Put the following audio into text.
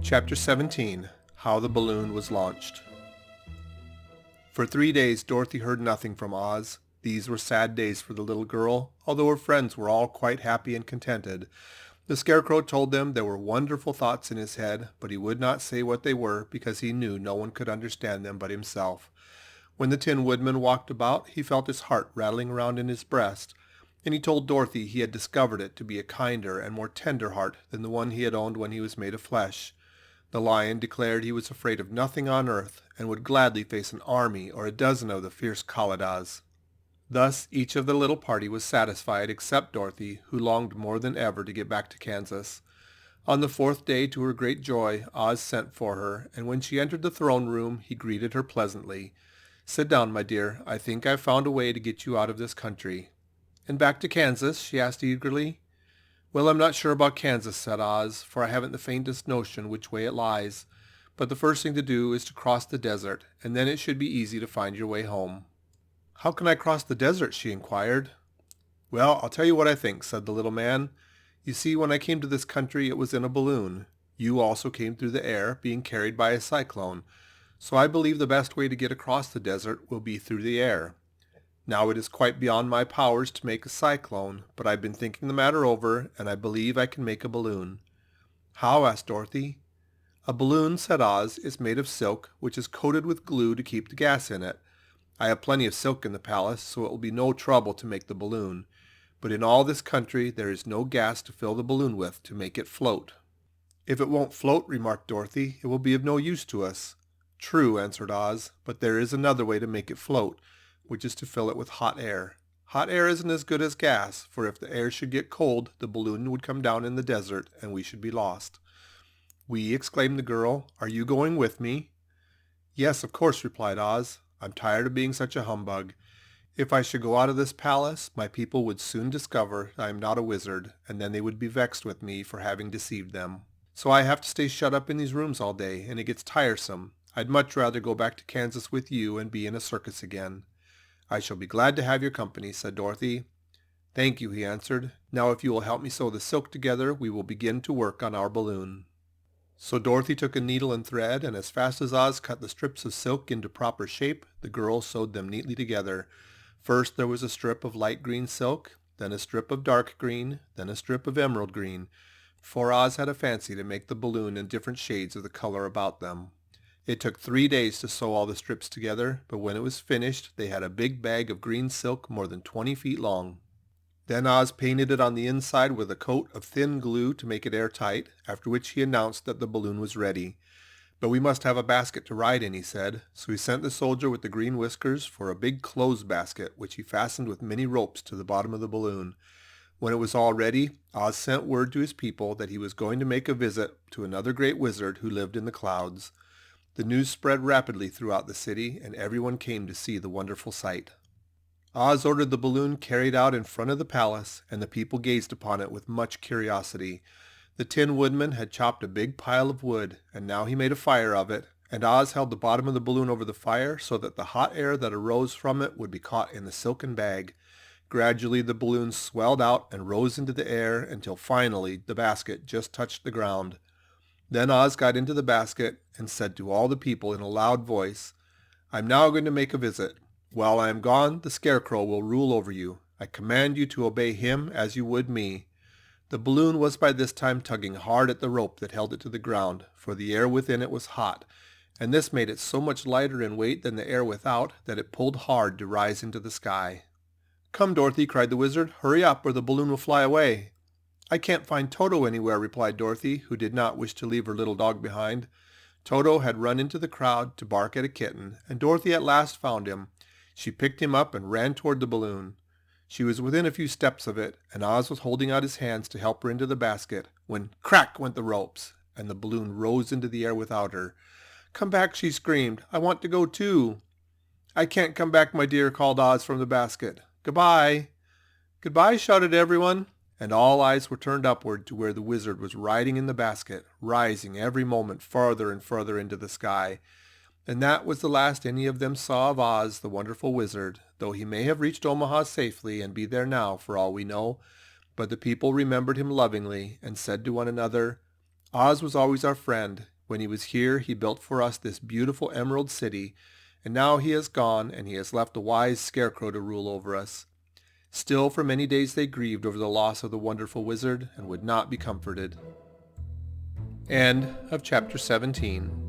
Chapter 17. How the Balloon Was Launched. For 3 days Dorothy heard nothing from Oz. These were sad days for the little girl, although her friends were all quite happy and contented. The Scarecrow told them there were wonderful thoughts in his head, but he would not say what they were because he knew no one could understand them but himself. When the Tin Woodman walked about, he felt his heart rattling around in his breast, and he told Dorothy he had discovered it to be a kinder and more tender heart than the one he had owned when he was made of flesh. The Lion declared he was afraid of nothing on earth, and would gladly face an army or a dozen of the fierce Kalidahs. Thus each of the little party was satisfied except Dorothy, who longed more than ever to get back to Kansas. On the 4th day, to her great joy, Oz sent for her, and when she entered the throne room, he greeted her pleasantly. "Sit down, my dear. I think I've found a way to get you out of this country." "And back to Kansas?" she asked eagerly. "Well, I'm not sure about Kansas," said Oz, "for I haven't the faintest notion which way it lies. But the first thing to do is to cross the desert, and then it should be easy to find your way home." "How can I cross the desert?" she inquired. "Well, I'll tell you what I think," said the little man. "You see, when I came to this country it was in a balloon. You also came through the air, being carried by a cyclone. So I believe the best way to get across the desert will be through the air. Now it is quite beyond my powers to make a cyclone, but I've been thinking the matter over, and I believe I can make a balloon." "How?" asked Dorothy. "A balloon," said Oz, "is made of silk, which is coated with glue to keep the gas in it. I have plenty of silk in the palace, so it will be no trouble to make the balloon. But in all this country there is no gas to fill the balloon with to make it float." "If it won't float," remarked Dorothy, "it will be of no use to us." "True," answered Oz, "but there is another way to make it float, which is to fill it with hot air. Hot air isn't as good as gas, for if the air should get cold, the balloon would come down in the desert, and we should be lost." "We?" exclaimed the girl. "Are you going with me?" "Yes, of course," replied Oz. "I'm tired of being such a humbug. If I should go out of this palace, my people would soon discover I am not a wizard, and then they would be vexed with me for having deceived them. So I have to stay shut up in these rooms all day, and it gets tiresome. I'd much rather go back to Kansas with you and be in a circus again." "I shall be glad to have your company," said Dorothy. "Thank you," he answered. "Now if you will help me sew the silk together, we will begin to work on our balloon." So Dorothy took a needle and thread, and as fast as Oz cut the strips of silk into proper shape, the girl sewed them neatly together. First there was a strip of light green silk, then a strip of dark green, then a strip of emerald green, for Oz had a fancy to make the balloon in different shades of the color about them. It took 3 days to sew all the strips together, but when it was finished they had a big bag of green silk more than 20 feet long. Then Oz painted it on the inside with a coat of thin glue to make it airtight, after which he announced that the balloon was ready. "But we must have a basket to ride in," he said, so he sent the soldier with the green whiskers for a big clothes basket, which he fastened with many ropes to the bottom of the balloon. When it was all ready, Oz sent word to his people that he was going to make a visit to another great wizard who lived in the clouds. The news spread rapidly throughout the city, and everyone came to see the wonderful sight. Oz ordered the balloon carried out in front of the palace, and the people gazed upon it with much curiosity. The Tin Woodman had chopped a big pile of wood, and now he made a fire of it, and Oz held the bottom of the balloon over the fire so that the hot air that arose from it would be caught in the silken bag. Gradually the balloon swelled out and rose into the air until finally the basket just touched the ground. Then Oz got into the basket and said to all the people in a loud voice, "I'm now going to make a visit. While I am gone, the Scarecrow will rule over you. I command you to obey him as you would me." The balloon was by this time tugging hard at the rope that held it to the ground, for the air within it was hot, and this made it so much lighter in weight than the air without that it pulled hard to rise into the sky. "Come, Dorothy," cried the wizard. "Hurry up, or the balloon will fly away." "I can't find Toto anywhere," replied Dorothy, who did not wish to leave her little dog behind. Toto had run into the crowd to bark at a kitten, and Dorothy at last found him. She picked him up and ran toward the balloon. She was within a few steps of it, and Oz was holding out his hands to help her into the basket, when crack went the ropes, and the balloon rose into the air without her. "Come back," she screamed. "I want to go too." "I can't come back, my dear," called Oz from the basket. "Goodbye." "Goodbye," shouted everyone, and all eyes were turned upward to where the wizard was riding in the basket, rising every moment farther and farther into the sky. And that was the last any of them saw of Oz, the wonderful wizard, though he may have reached Omaha safely and be there now for all we know. But the people remembered him lovingly and said to one another, "Oz was always our friend. When he was here, he built for us this beautiful Emerald City, and now he has gone, and he has left a wise Scarecrow to rule over us. Still, for many days they grieved over the loss of the wonderful wizard and would not be comforted. End of chapter 17.